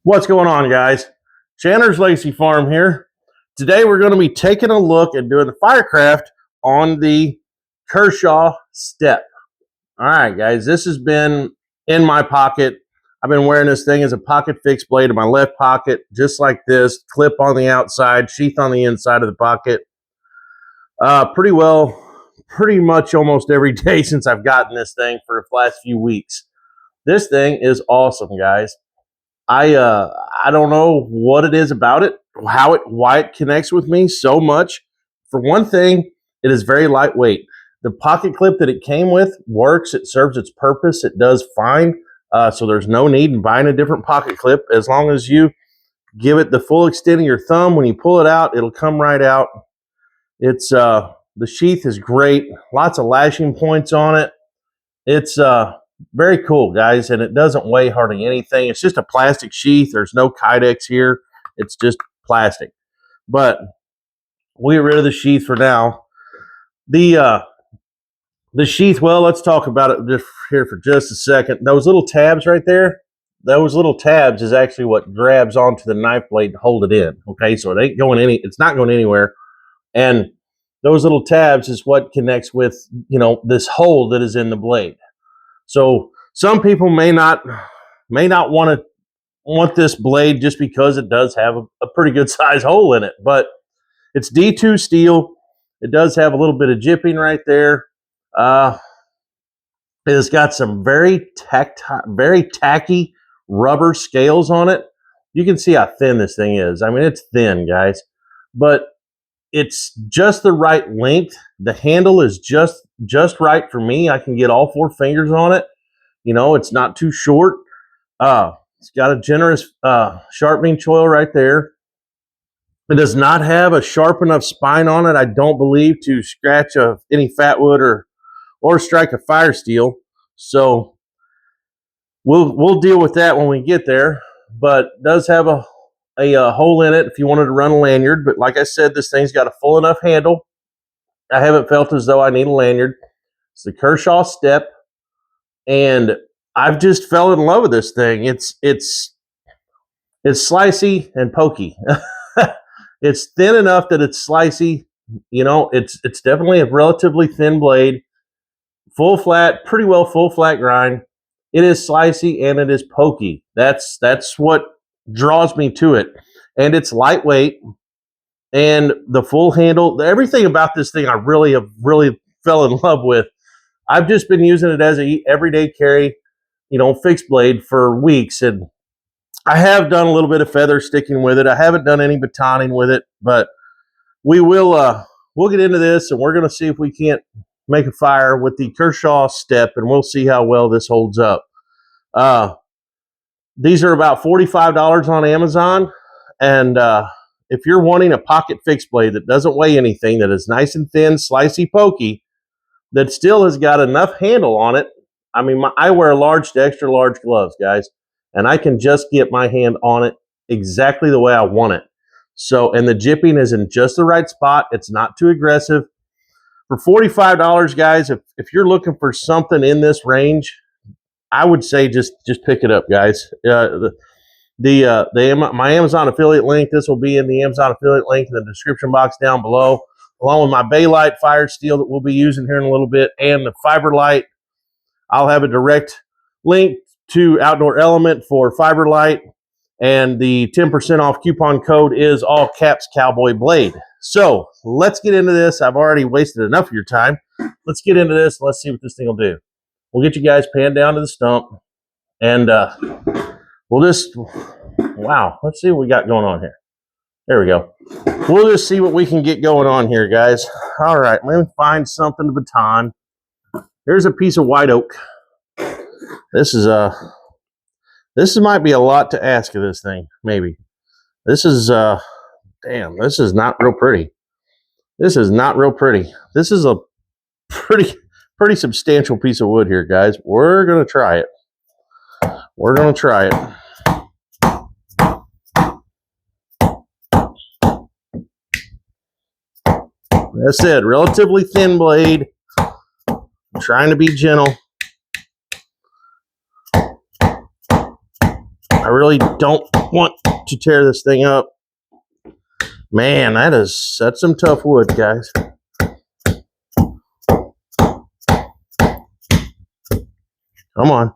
What's going on, guys? Chandler's Legacy Farm here. Today we're going to be taking a look and doing the firecraft on the Kershaw Step. All right, guys, this has been in my pocket. I've been wearing this thing as a pocket fixed blade in my left pocket, just like this, clip on the outside, sheath on the inside of the pocket. Pretty much almost every day since I've gotten this thing for the last few weeks. This thing is awesome, guys. I don't know what it is about it, why it connects with me so much. For one thing, it is very lightweight. The pocket clip that it came with works. It serves its purpose. It does fine. So there's no need in buying a different pocket clip. As long as you give it the full extent of your thumb, when you pull it out, it'll come right out. It's the sheath is great. Lots of lashing points on it. It's very cool, guys, and it doesn't weigh hardly anything. It's just a plastic sheath. There's no Kydex here. It's just plastic. But we'll get rid of the sheath for now. The sheath, well, let's talk about it just here for just a second. Those little tabs right there, those little tabs is actually what grabs onto the knife blade to hold it in. Okay, so it ain't going it's not going anywhere. And those little tabs is what connects with, this hole that is in the blade. So some people may not want this blade just because it does have a pretty good size hole in it, but it's D2 steel. It does have a little bit of jipping right there. It's got some very tacky rubber scales on it. You can see how thin this thing is. I mean, it's thin, guys, but it's just the right length. The handle is just right for me. I can get all 4 fingers on it. It's not too short. It's got a generous sharpening choil right there. It does not have a sharp enough spine on it, I don't believe, to scratch any fat wood or strike a fire steel. So we'll deal with that when we get there. But it does have a hole in it if you wanted to run a lanyard. But like I said, this thing's got a full enough handle. I haven't felt as though I need a lanyard. It's the Kershaw Step, and I've just fell in love with this thing. It's slicey and pokey. It's thin enough that it's slicey. It's definitely a relatively thin blade. Full flat, pretty well full flat grind. It is slicey and it is pokey. That's what draws me to it. And it's lightweight. And the full handle, everything about this thing I really fell in love with. I've just been using it as a everyday carry, fixed blade for weeks. And I have done a little bit of feather sticking with it. I haven't done any batoning with it, but we'll get into this, and we're going to see if we can't make a fire with the Kershaw Step, and we'll see how well this holds up. These are about $45 on Amazon, and if you're wanting a pocket fixed blade that doesn't weigh anything, that is nice and thin, slicey, pokey, that still has got enough handle on it. I mean, I wear large to extra large gloves, guys, and I can just get my hand on it exactly the way I want it. So, and the jipping is in just the right spot. It's not too aggressive. For $45, guys, if you're looking for something in this range, I would say just pick it up, guys. My Amazon affiliate link, this will be in the Amazon affiliate link in the description box down below, along with my Baylite fire steel that we'll be using here in a little bit, and the Fiberlight. I'll have a direct link to Outdoor Element for Fiberlight, and the 10% off coupon code is all caps Cowboy Blade. So let's get into this. I've already wasted enough of your time. Let's get into this. Let's see what this thing will do. We'll get you guys panned down to the stump, and let's see what we got going on here. There we go. We'll just see what we can get going on here, guys. All right, let me find something to baton. Here's a piece of white oak. This might be a lot to ask of this thing, maybe. This is this is not real pretty. This is not real pretty. This is a pretty substantial piece of wood here, guys. We're gonna try it. We're gonna try it. That's it. Relatively thin blade. I'm trying to be gentle. I really don't want to tear this thing up. Man, that's some tough wood, guys. Come on.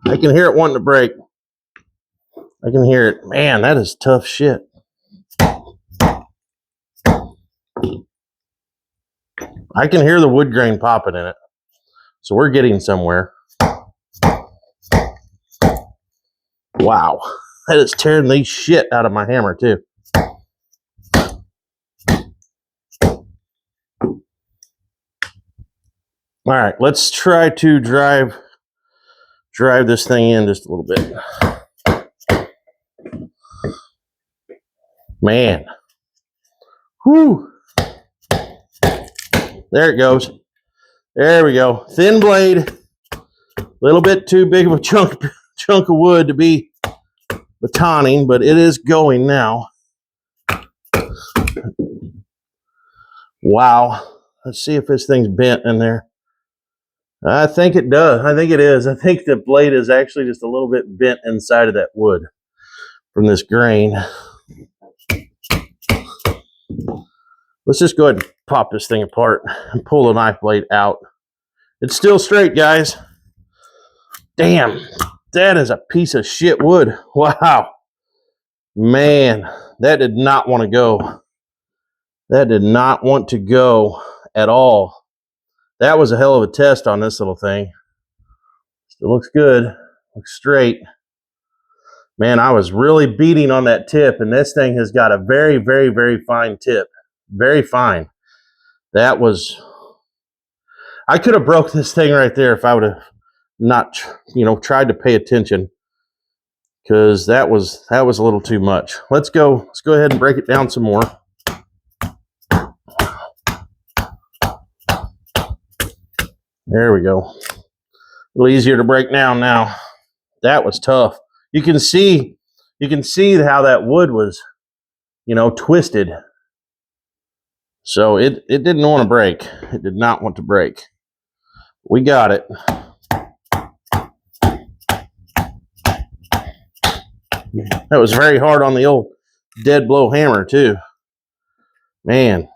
I can hear it wanting to break. I can hear it. Man, that is tough shit. I can hear the wood grain popping in it. So we're getting somewhere. Wow. That is tearing the shit out of my hammer too. All right, let's try to drive this thing in just a little bit. Man. Whew. There it goes. There we go. Thin blade. A little bit too big of a chunk of wood to be batoning, but it is going now. Wow. Let's see if this thing's bent in there. I think it does. I think it is. I think the blade is actually just a little bit bent inside of that wood from this grain. Let's just go ahead and pop this thing apart and pull the knife blade out. It's still straight, guys. Damn, that is a piece of shit wood. Wow. Man, that did not want to go. That did not want to go at all. That was a hell of a test on this little thing. Still looks good. Looks straight. Man, I was really beating on that tip, and this thing has got a very, very, very fine tip. Very fine. That was... I could have broke this thing right there if I would have not, tried to pay attention, because that was a little too much. Let's go ahead and break it down some more. There we go. A little easier to break down now. That was tough. You can see how that wood was, twisted. So it didn't want to break. It did not want to break. We got it. That was very hard on the old dead blow hammer too. Man,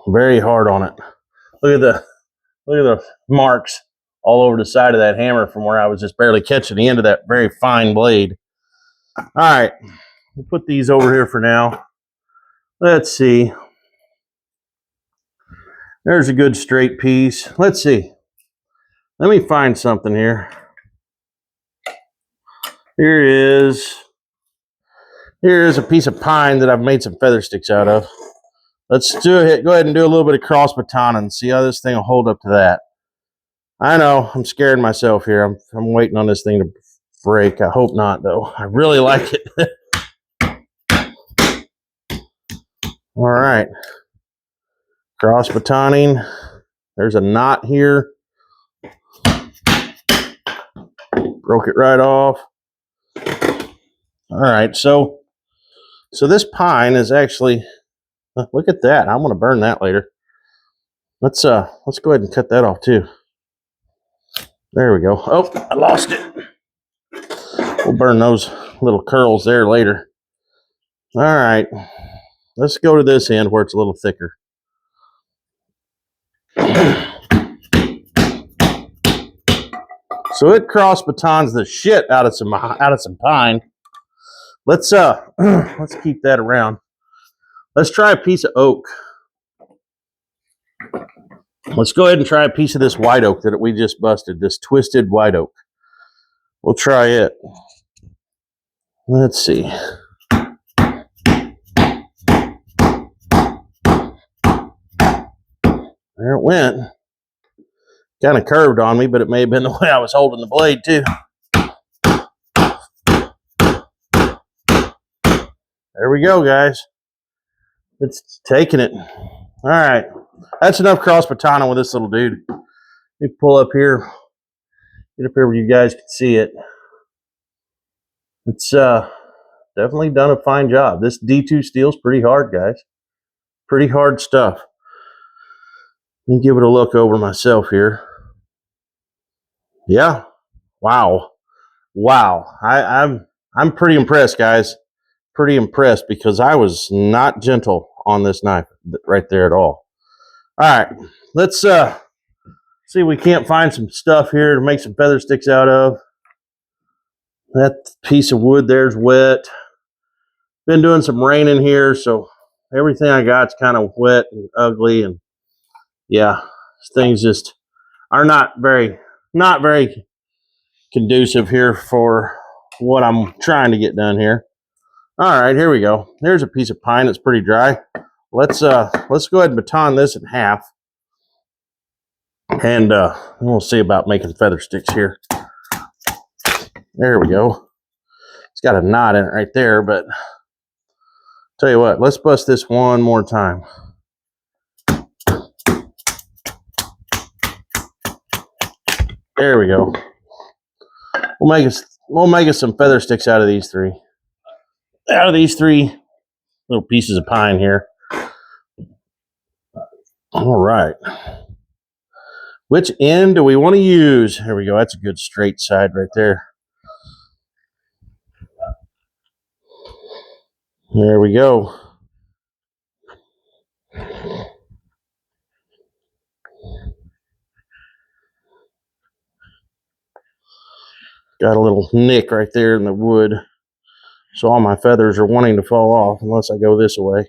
very hard on it. Look at the marks all over the side of that hammer from where I was just barely catching the end of that very fine blade. All right, we'll put these over here for now. Let's see. There's a good straight piece. Let's see. Let me find something here. Here is a piece of pine that I've made some feather sticks out of. Let's go ahead and do a little bit of cross batoning and see how this thing will hold up to that. I know, I'm scaring myself here. I'm waiting on this thing to break. I hope not, though. I really like it. All right. Cross batoning. There's a knot here. Broke it right off. All right, so this pine is actually, look at that. I'm going to burn that later. Let's go ahead and cut that off too. There we go. Oh, I lost it. We'll burn those little curls there later. All right, let's go to this end where it's a little thicker. So it cross batons the shit out of some pine. Let's keep that around. Let's try a piece of oak. Let's go ahead and try a piece of this white oak that we just busted, this twisted white oak. We'll try it. Let's see. There it went. Kind of curved on me, but it may have been the way I was holding the blade too. There we go, guys. It's taking it. All right. That's enough cross batoning with this little dude. Let me pull up here. Get up here where you guys can see it. It's definitely done a fine job. This D2 steel's pretty hard, guys. Pretty hard stuff. Let me give it a look over myself here. Yeah. Wow. Wow. I'm pretty impressed, guys. Pretty impressed because I was not gentle on this knife right there at all. All right. Let's see if we can't find some stuff here to make some feather sticks out of. That piece of wood there's wet. Been doing some rain in here, so everything I got's kind of wet and ugly, and yeah, things just are not very conducive here for what I'm trying to get done here. All right, here we go. There's a piece of pine that's pretty dry. Let's go ahead and baton this in half, and we'll see about making feather sticks here. There we go. It's got a knot in it right there, but tell you what, let's bust this one more time. There we go. We'll make us some feather sticks out of these three. Out of these three little pieces of pine here. All right. Which end do we want to use? There we go. That's a good straight side right there. There we go. Got a little nick right there in the wood. So all my feathers are wanting to fall off unless I go this way.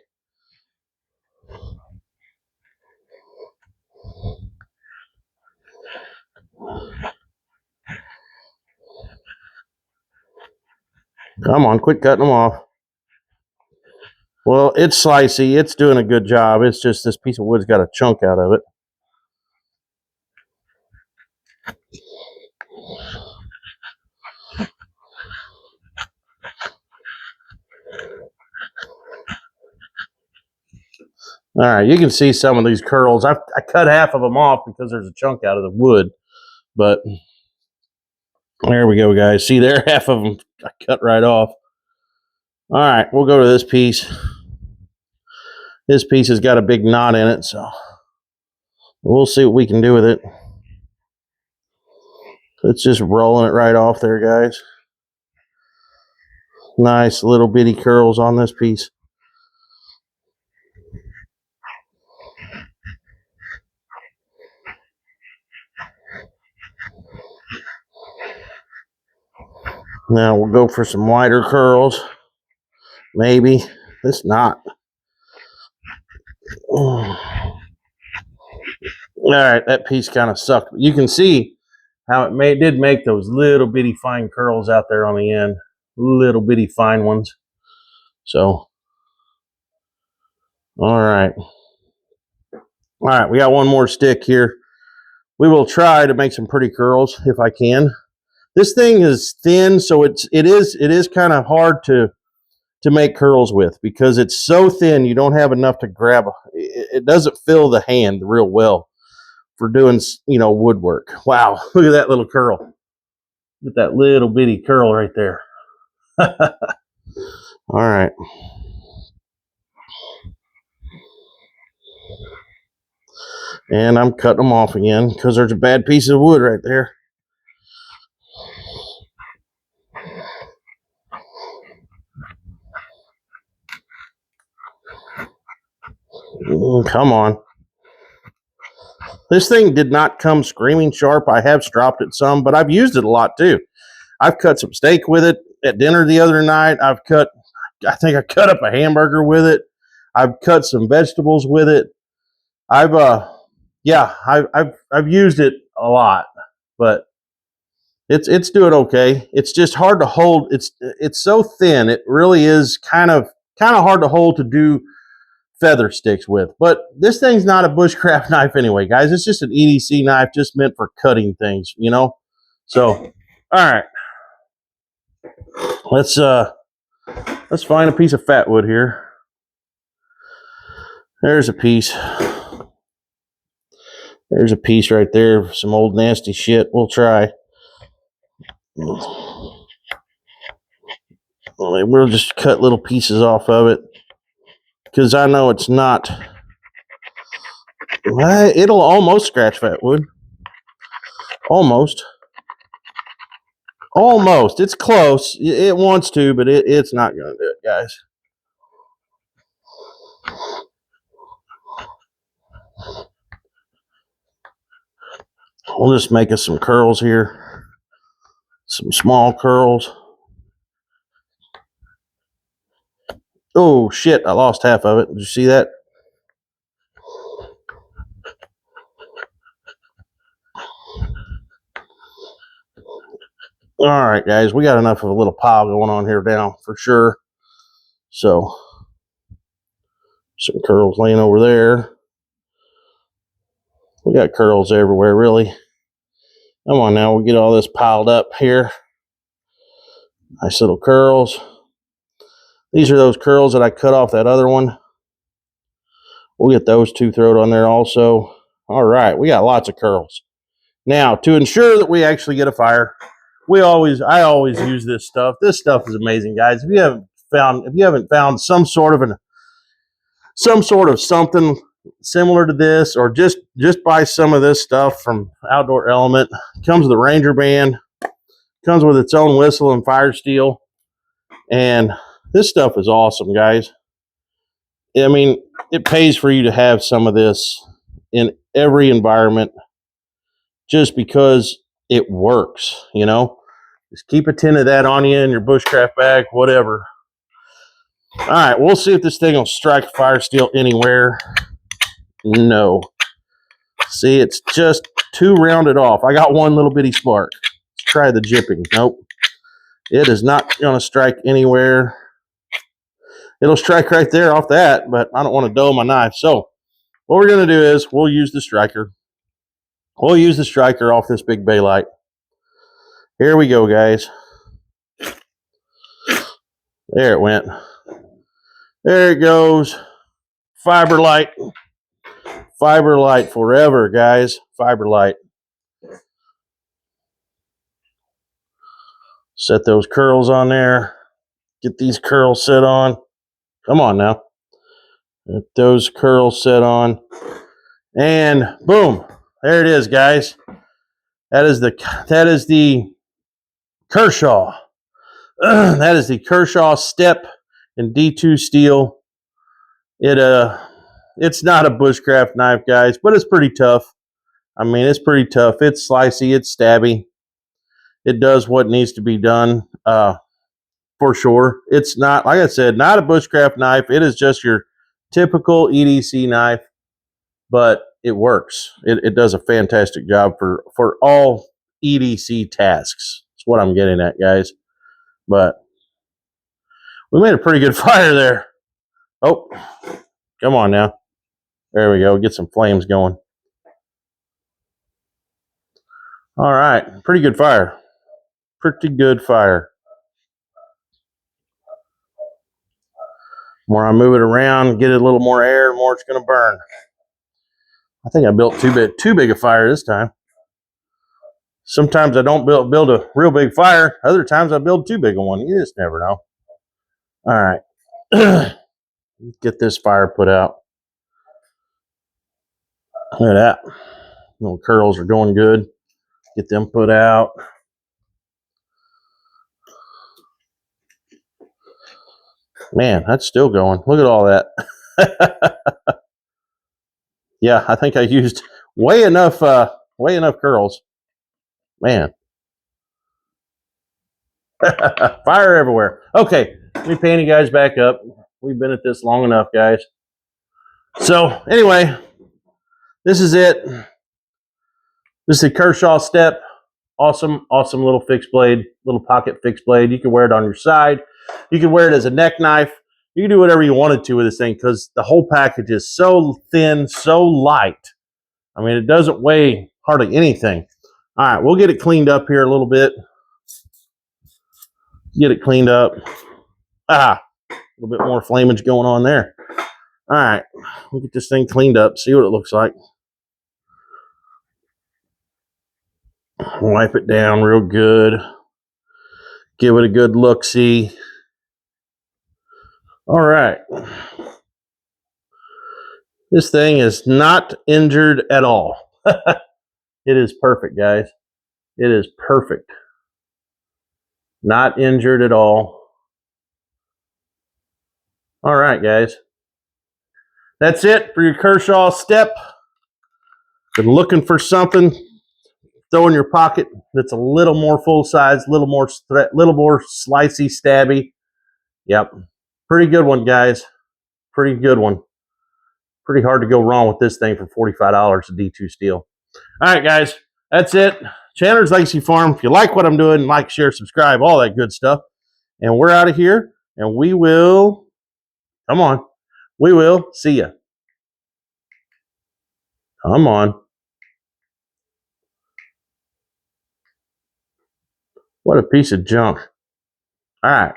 Come on, quit cutting them off. Well, it's slicey. It's doing a good job. It's just this piece of wood's got a chunk out of it. All right, you can see some of these curls. I cut half of them off because there's a chunk out of the wood, but there we go, guys. See there, half of them I cut right off. All right, we'll go to this piece. This piece has got a big knot in it, so we'll see what we can do with it. It's just rolling it right off there, guys. Nice little bitty curls on this piece. Now we'll go for some wider curls. Maybe. This knot. All right, that piece kind of sucked. You can see how it did make those little bitty fine curls out there on the end. Little bitty fine ones. So, all right. All right, we got one more stick here. We will try to make some pretty curls if I can. This thing is thin, so it is kind of hard to make curls with because it's so thin you don't have enough to grab. It doesn't fill the hand real well for doing, woodwork. Wow, look at that little curl. Look at that little bitty curl right there. All right. And I'm cutting them off again because there's a bad piece of wood right there. Come on. This thing did not come screaming sharp. I have stropped it some, but I've used it a lot too. I've cut some steak with it at dinner the other night. I think I cut up a hamburger with it. I've cut some vegetables with it. I've used it a lot, but it's doing okay. It's just hard to hold. It's so thin. It really is kind of hard to hold to do feather sticks with. But this thing's not a bushcraft knife anyway, guys. It's just an EDC knife, just meant for cutting things, So, all right, let's find a piece of fat wood here. There's a piece. There's a piece right there. Some old nasty shit. We'll try. We'll just cut little pieces off of it because I know it's not. It'll almost scratch fat wood. Almost. Almost. It's close. It wants to, but it's not going to do it, guys. We'll just make us some curls here. Some small curls. Oh, shit. I lost half of it. Did you see that? All right, guys. We got enough of a little pile going on here now for sure. So, some curls laying over there. We got curls everywhere, really. Come on now. We'll get all this piled up here. Nice little curls. These are those curls that I cut off that other one. We'll get those two thrown on there also. All right, we got lots of curls. Now, to ensure that we actually get a fire, I always use this stuff. This stuff is amazing, guys. If you haven't found some sort of something similar to this, or just buy some of this stuff from Outdoor Element. It comes with a Ranger band, comes with its own whistle and fire steel, and this stuff is awesome, guys. I mean, it pays for you to have some of this in every environment just because it works, you know. Just keep a tin of that on you in your bushcraft bag, whatever. All right, we'll see if this thing will strike fire steel anywhere. No. See, it's just too rounded off. I got one little bitty spark. Let's try the jipping. Nope. It is not going to strike anywhere. It'll strike right there off that, but I don't want to dull my knife. So what we're going to do is we'll use the striker. We'll use the striker off this big Baylite. Here we go, guys. There it went. There it goes. Fiberlite. Fiberlite forever, guys. Fiberlite. Set those curls on there. Get these curls set on. Come on now. Get those curls set on. And boom. There it is, guys. That is the Kershaw. That is the Kershaw Step in D2 steel. It's not a bushcraft knife, guys, but it's pretty tough. I mean, it's pretty tough. It's slicey, it's stabby. It does what needs to be done, for sure. It's not, like I said, not a bushcraft knife. It is just your typical EDC knife, but it works. It does a fantastic job for all EDC tasks. That's what I'm getting at, guys. But we made a pretty good fire there. Oh, come on now. There we go. Get some flames going. All right. Pretty good fire. Pretty good fire. The more I move it around, get it a little more air, the more it's going to burn. I think I built too big a fire this time. Sometimes I don't build a real big fire. Other times I build too big a one. You just never know. All right. Get this fire put out. Look at that. Little curls are going good. Get them put out. Man, that's still going. Look at all that. Yeah, I think I used way enough curls. Man. Fire everywhere. Okay, let me pan you guys back up. We've been at this long enough, guys. So, anyway, this is it. This is the Kershaw Step. Awesome little fixed blade, little pocket fixed blade. You can wear it on your side. You can wear it as a neck knife. You can do whatever you wanted to with this thing because the whole package is so thin, so light. I mean, it doesn't weigh hardly anything. All right, we'll get it cleaned up here a little bit. Get it cleaned up. A little bit more flamage going on there. All right, we'll get this thing cleaned up, see what it looks like. Wipe it down real good. Give it a good look-see. All right. This thing is not injured at all. It is perfect, guys. It is perfect. Not injured at all. All right, guys. That's it for your Kershaw Step. Been looking for something, throw in your pocket that's a little more full size, little more slicey, stabby. Yep. Pretty good one, guys. Pretty good one. Pretty hard to go wrong with this thing for $45 a D2 steel. All right, guys. That's it. Chandler's Legacy Farm. If you like what I'm doing, like, share, subscribe, all that good stuff. And we're out of here. And we will, come on, we will see ya. Come on. What a piece of junk. All right.